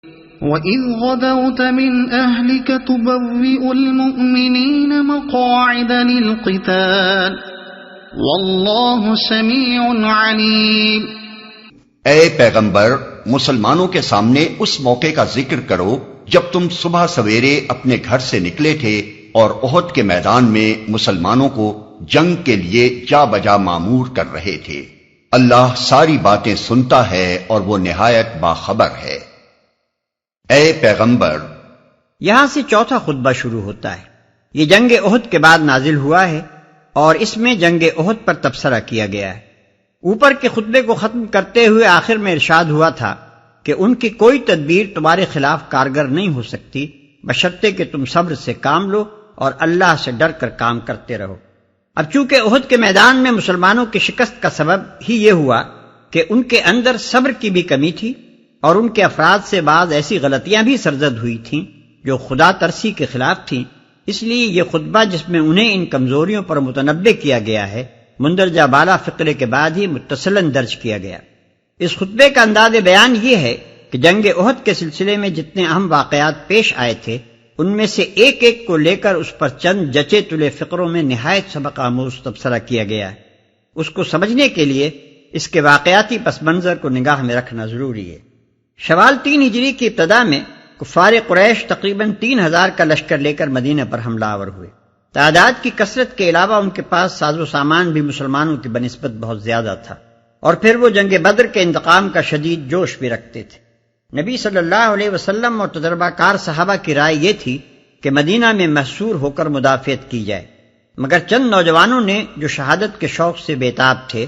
وَإِذْ غَدَوْتَ مِنْ أَهْلِكَ تُبَوِّئُ الْمُؤْمِنِينَ مَقَاعِدَ لِلْقِتَالِ وَاللَّهُ سَمِيعٌ عَلِيمٌ۔ اے پیغمبر، مسلمانوں کے سامنے اس موقع کا ذکر کرو جب تم صبح سویرے اپنے گھر سے نکلے تھے اور احد کے میدان میں مسلمانوں کو جنگ کے لیے جا بجا مامور کر رہے تھے۔ اللہ ساری باتیں سنتا ہے اور وہ نہایت باخبر ہے۔ اے پیغمبر، یہاں سے چوتھا خطبہ شروع ہوتا ہے۔ یہ جنگ احد کے بعد نازل ہوا ہے اور اس میں جنگ احد پر تبصرہ کیا گیا ہے۔ اوپر کے خطبے کو ختم کرتے ہوئے آخر میں ارشاد ہوا تھا کہ ان کی کوئی تدبیر تمہارے خلاف کارگر نہیں ہو سکتی بشرطے کہ تم صبر سے کام لو اور اللہ سے ڈر کر کام کرتے رہو۔ اب چونکہ احد کے میدان میں مسلمانوں کی شکست کا سبب ہی یہ ہوا کہ ان کے اندر صبر کی بھی کمی تھی اور ان کے افراد سے بعض ایسی غلطیاں بھی سرزد ہوئی تھیں جو خدا ترسی کے خلاف تھیں، اس لیے یہ خطبہ جس میں انہیں ان کمزوریوں پر متنبہ کیا گیا ہے مندرجہ بالا فقرے کے بعد ہی متصلاً درج کیا گیا۔ اس خطبے کا انداز بیان یہ ہے کہ جنگ احد کے سلسلے میں جتنے اہم واقعات پیش آئے تھے ان میں سے ایک ایک کو لے کر اس پر چند جچے تلے فقروں میں نہایت سبق آموز تبصرہ کیا گیا ہے۔ اس کو سمجھنے کے لیے اس کے واقعاتی پس منظر کو نگاہ میں رکھنا ضروری ہے۔ شوال 3 ہجری کی ابتدا میں کفار قریش تقریباً 3000 کا لشکر لے کر مدینہ پر حملہ آور ہوئے۔ تعداد کی کثرت کے علاوہ ان کے پاس ساز و سامان بھی مسلمانوں کی بنسبت بہت زیادہ تھا، اور پھر وہ جنگ بدر کے انتقام کا شدید جوش بھی رکھتے تھے۔ نبی صلی اللہ علیہ وسلم اور تجربہ کار صحابہ کی رائے یہ تھی کہ مدینہ میں محصور ہو کر مدافعت کی جائے، مگر چند نوجوانوں نے جو شہادت کے شوق سے بےتاب تھے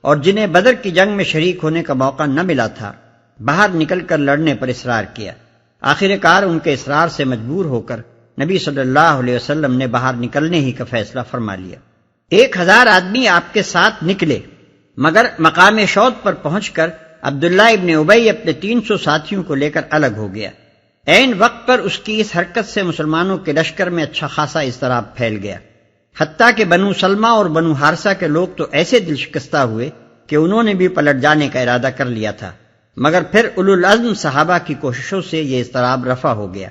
اور جنہیں بدر کی جنگ میں شریک ہونے کا موقع نہ ملا تھا، باہر نکل کر لڑنے پر اصرار کیا۔ آخر کار ان کے اصرار سے مجبور ہو کر نبی صلی اللہ علیہ وسلم نے باہر نکلنے ہی کا فیصلہ فرما لیا۔ 1000 آدمی آپ کے ساتھ نکلے، مگر مقام شوط پر پہنچ کر عبداللہ ابن ابی اپنے 300 ساتھیوں کو لے کر الگ ہو گیا۔ عین وقت پر اس کی اس حرکت سے مسلمانوں کے لشکر میں اچھا خاصا اضطراب پھیل گیا، حتیٰ کہ بنو سلمہ اور بنو حارثہ کے لوگ تو ایسے دل شکستہ ہوئے کہ انہوں نے بھی پلٹ جانے کا ارادہ کر لیا تھا، مگر پھر اولو العزم صحابہ کی کوششوں سے یہ اضطراب رفع ہو گیا۔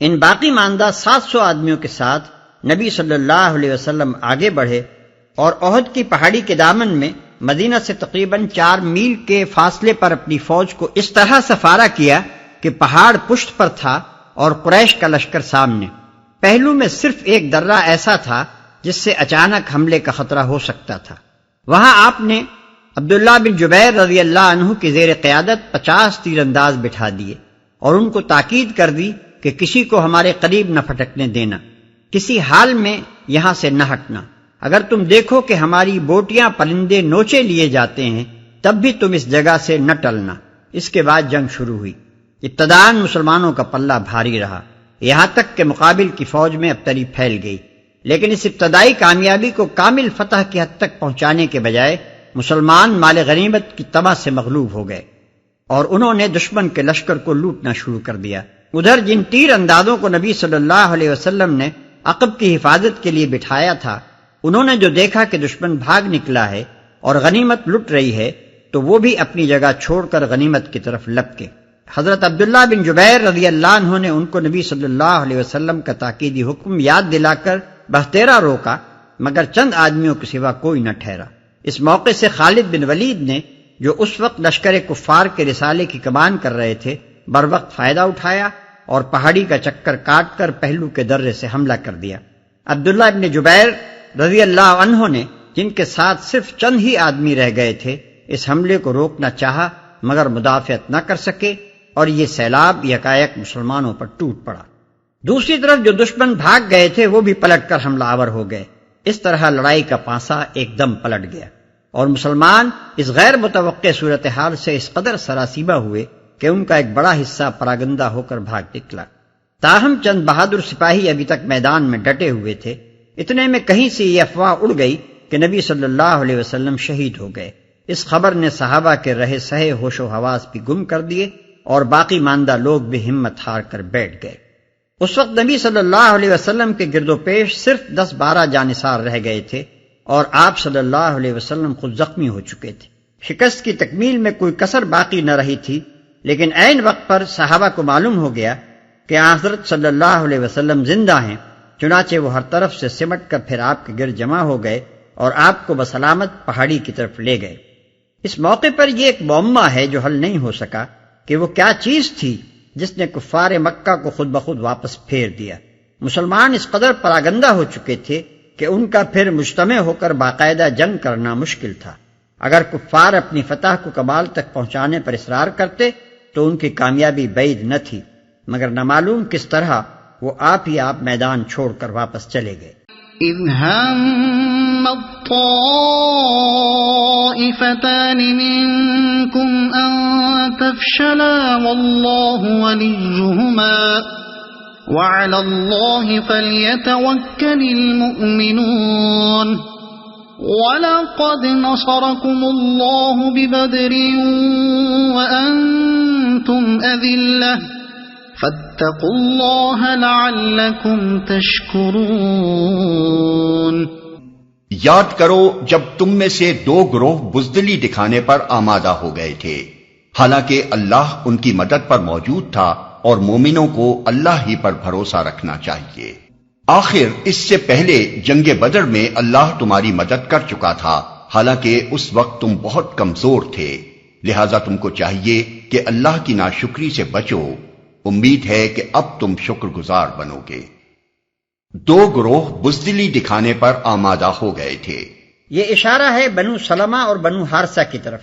ان باقی ماندہ 700 آدمیوں کے ساتھ نبی صلی اللہ علیہ وسلم آگے بڑھے اور احد کی پہاڑی کے دامن میں مدینہ سے تقریباً 4 میل کے فاصلے پر اپنی فوج کو اس طرح سفارا کیا کہ پہاڑ پشت پر تھا اور قریش کا لشکر سامنے۔ پہلو میں صرف ایک درہ ایسا تھا جس سے اچانک حملے کا خطرہ ہو سکتا تھا۔ وہاں آپ نے عبداللہ بن جبیر رضی اللہ عنہ کی زیر قیادت 50 تیر انداز بٹھا دیے اور ان کو تاکید کر دی کہ کسی کو ہمارے قریب نہ پھٹکنے دینا، کسی حال میں یہاں سے نہ ہٹنا۔ اگر تم دیکھو کہ ہماری بوٹیاں پرندے نوچے لیے جاتے ہیں تب بھی تم اس جگہ سے نہ ٹلنا۔ اس کے بعد جنگ شروع ہوئی۔ ابتداً مسلمانوں کا پلہ بھاری رہا، یہاں تک کہ مقابل کی فوج میں ابتری پھیل گئی، لیکن اس ابتدائی کامیابی کو کامل فتح کی حد تک پہنچانے کے بجائے مسلمان مال غنیمت کی طمع سے مغلوب ہو گئے اور انہوں نے دشمن کے لشکر کو لوٹنا شروع کر دیا۔ ادھر جن تیر اندازوں کو نبی صلی اللہ علیہ وسلم نے عقب کی حفاظت کے لیے بٹھایا تھا، انہوں نے جو دیکھا کہ دشمن بھاگ نکلا ہے اور غنیمت لٹ رہی ہے تو وہ بھی اپنی جگہ چھوڑ کر غنیمت کی طرف لپکے۔ حضرت عبداللہ بن جبیر رضی اللہ عنہ نے ان کو نبی صلی اللہ علیہ وسلم کا تاکیدی حکم یاد دلا کر بہتیرا روکا، مگر چند آدمیوں کے سوا کوئی نہ ٹھہرا۔ اس موقع سے خالد بن ولید نے، جو اس وقت لشکر کفار کے رسالے کی کمان کر رہے تھے، بر وقت فائدہ اٹھایا اور پہاڑی کا چکر کاٹ کر پہلو کے درے سے حملہ کر دیا۔ عبداللہ ابن جبیر رضی اللہ عنہ نے، جن کے ساتھ صرف چند ہی آدمی رہ گئے تھے، اس حملے کو روکنا چاہا مگر مدافعت نہ کر سکے اور یہ سیلاب یکایک مسلمانوں پر ٹوٹ پڑا۔ دوسری طرف جو دشمن بھاگ گئے تھے وہ بھی پلٹ کر حملہ آور ہو گئے۔ اس طرح لڑائی کا پانسا ایک دم پلٹ گیا اور مسلمان اس غیر متوقع صورتحال سے اس قدر سراسیمہ ہوئے کہ ان کا ایک بڑا حصہ پراگندہ ہو کر بھاگ نکلا۔ تاہم چند بہادر سپاہی ابھی تک میدان میں ڈٹے ہوئے تھے۔ اتنے میں کہیں سے یہ افواہ اڑ گئی کہ نبی صلی اللہ علیہ وسلم شہید ہو گئے۔ اس خبر نے صحابہ کے رہے سہے ہوش و حواس بھی گم کر دیے اور باقی ماندہ لوگ بھی ہمت ہار کر بیٹھ گئے۔ اس وقت نبی صلی اللہ علیہ وسلم کے گرد و پیش صرف 10-12 جانثار رہ گئے تھے اور آپ صلی اللہ علیہ وسلم خود زخمی ہو چکے تھے۔ شکست کی تکمیل میں کوئی کسر باقی نہ رہی تھی، لیکن عین وقت پر صحابہ کو معلوم ہو گیا کہ حضرت صلی اللہ علیہ وسلم زندہ ہیں، چنانچہ وہ ہر طرف سے سمٹ کر پھر آپ کے گرد جمع ہو گئے اور آپ کو بسلامت پہاڑی کی طرف لے گئے۔ اس موقع پر یہ ایک معمہ ہے جو حل نہیں ہو سکا کہ وہ کیا چیز تھی جس نے کفار مکہ کو خود بخود واپس پھیر دیا۔ مسلمان اس قدر پراگندہ ہو چکے تھے کہ ان کا پھر مجتمع ہو کر باقاعدہ جنگ کرنا مشکل تھا۔ اگر کفار اپنی فتح کو کمال تک پہنچانے پر اصرار کرتے تو ان کی کامیابی بعید نہ تھی، مگر نامعلوم کس طرح وہ آپ ہی آپ میدان چھوڑ کر واپس چلے گئے۔ اذ هم الطائفتان منكم ان تفشلا والله وليهما وعلى الله فليتوكل المؤمنون وَلَقَدْ نَصَرَكُمُ اللَّهُ بِبَدْرٍ وَأَنْتُمْ أَذِلَّةٌ فَاتَّقُوا اللَّهَ لَعَلَّكُمْ تَشْكُرُونَ۔ یاد کرو جب تم میں سے دو گروہ بزدلی دکھانے پر آمادہ ہو گئے تھے، حالانکہ اللہ ان کی مدد پر موجود تھا اور مومنوں کو اللہ ہی پر بھروسہ رکھنا چاہیے۔ آخر اس سے پہلے جنگ بدر میں اللہ تمہاری مدد کر چکا تھا، حالانکہ اس وقت تم بہت کمزور تھے، لہذا تم کو چاہیے کہ اللہ کی ناشکری سے بچو۔ امید ہے کہ اب تم شکر گزار بنو گے۔ دو گروہ بزدلی دکھانے پر آمادہ ہو گئے تھے۔ یہ اشارہ ہے بنو سلمہ اور بنو حارثہ کی طرف،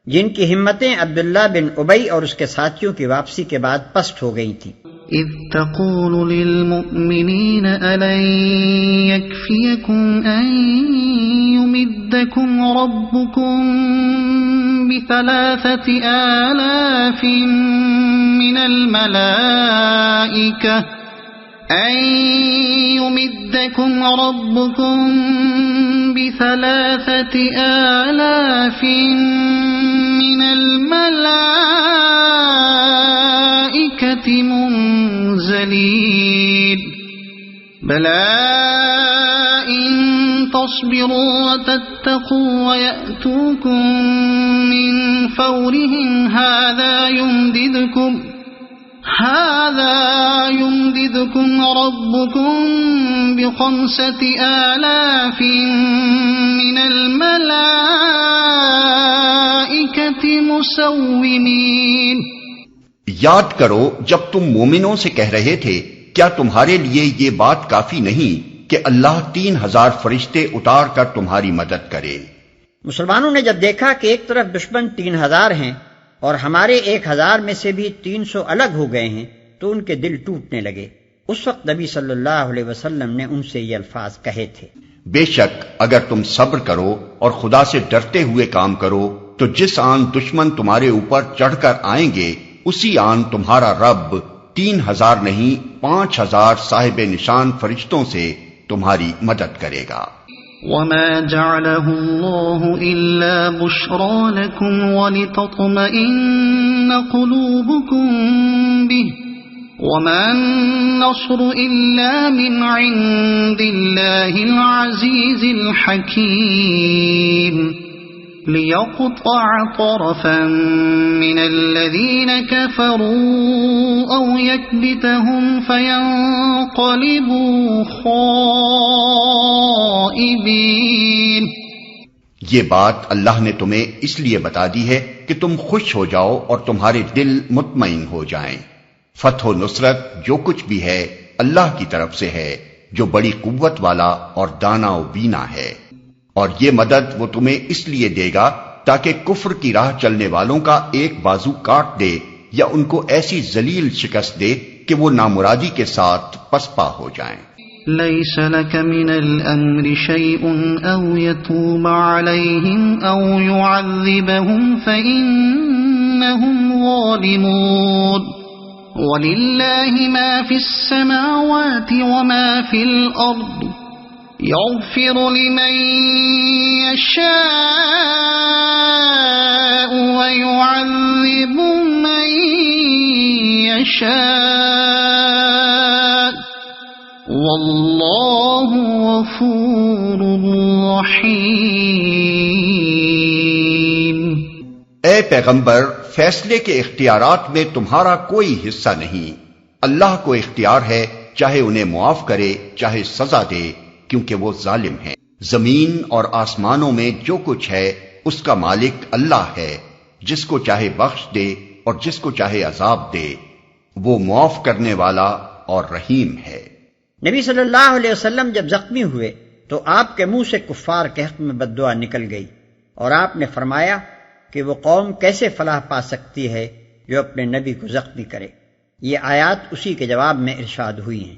جن کی ہمتیں عبداللہ بن ابی اور اس کے ساتھیوں کی واپسی کے بعد پست ہو گئی تھیں۔ اذ تقول للمؤمنین ألن يكفيكم أن يمدكم ربكم ب3,000 من الملائكة أن يمدكم ربكم ب3,000 من الملائكة منزلين بلى إن تصبروا وتتقوا ويأتوكم من فورهم هذا يمددكم ربكم ب5,000 من الملائكة مسومين۔ یاد کرو جب تم مومنوں سے کہہ رہے تھے کیا تمہارے لیے یہ بات کافی نہیں کہ اللہ 3,000 فرشتے اتار کر تمہاری مدد کرے؟ مسلمانوں نے جب دیکھا کہ ایک طرف دشمن 3,000 ہیں اور ہمارے 1,000 میں سے بھی 300 الگ ہو گئے ہیں تو ان کے دل ٹوٹنے لگے۔ اس وقت نبی صلی اللہ علیہ وسلم نے ان سے یہ الفاظ کہے تھے، بے شک اگر تم صبر کرو اور خدا سے ڈرتے ہوئے کام کرو تو جس آن دشمن تمہارے اوپر چڑھ کر آئیں گے اسی آن تمہارا رب 3,000 نہیں 5,000 صاحب نشان فرشتوں سے تمہاری مدد کرے گا۔ وما جعله الله إلا بشرى لكم ولتطمئن قلوبكم به وما النصر إلا من عند الله العزيز الحكيم ليقطع طرفا من الذين كفروا أو يكبتهم فينقلبوا خائبين۔ یہ بات اللہ نے تمہیں اس لیے بتا دی ہے کہ تم خوش ہو جاؤ اور تمہارے دل مطمئن ہو جائیں۔ فتح و نصرت جو کچھ بھی ہے اللہ کی طرف سے ہے، جو بڑی قوت والا اور دانا و بینا ہے، اور یہ مدد وہ تمہیں اس لیے دے گا تاکہ کفر کی راہ چلنے والوں کا ایک بازو کاٹ دے یا ان کو ایسی ذلیل شکست دے کہ وہ نامرادی کے ساتھ پسپا ہو جائیں۔ ليس لك من الأمر شيء أو يتوب عليهم أو يعذبهم فإنهم ظالمون ولله ما في السماوات وما في الأرض يغفر لمن يشاء ويعذب من يشاء والله غفور رحيم۔ اے پیغمبر، فیصلے کے اختیارات میں تمہارا کوئی حصہ نہیں، اللہ کو اختیار ہے، چاہے انہیں معاف کرے چاہے سزا دے، کیونکہ وہ ظالم ہیں۔ زمین اور آسمانوں میں جو کچھ ہے اس کا مالک اللہ ہے، جس کو چاہے بخش دے اور جس کو چاہے عذاب دے، وہ معاف کرنے والا اور رحیم ہے۔ نبی صلی اللہ علیہ وسلم جب زخمی ہوئے تو آپ کے منہ سے کفار کے حق میں بد دعا نکل گئی، اور آپ نے فرمایا کہ وہ قوم کیسے فلاح پا سکتی ہے جو اپنے نبی کو زخمی کرے۔ یہ آیات اسی کے جواب میں ارشاد ہوئی ہیں۔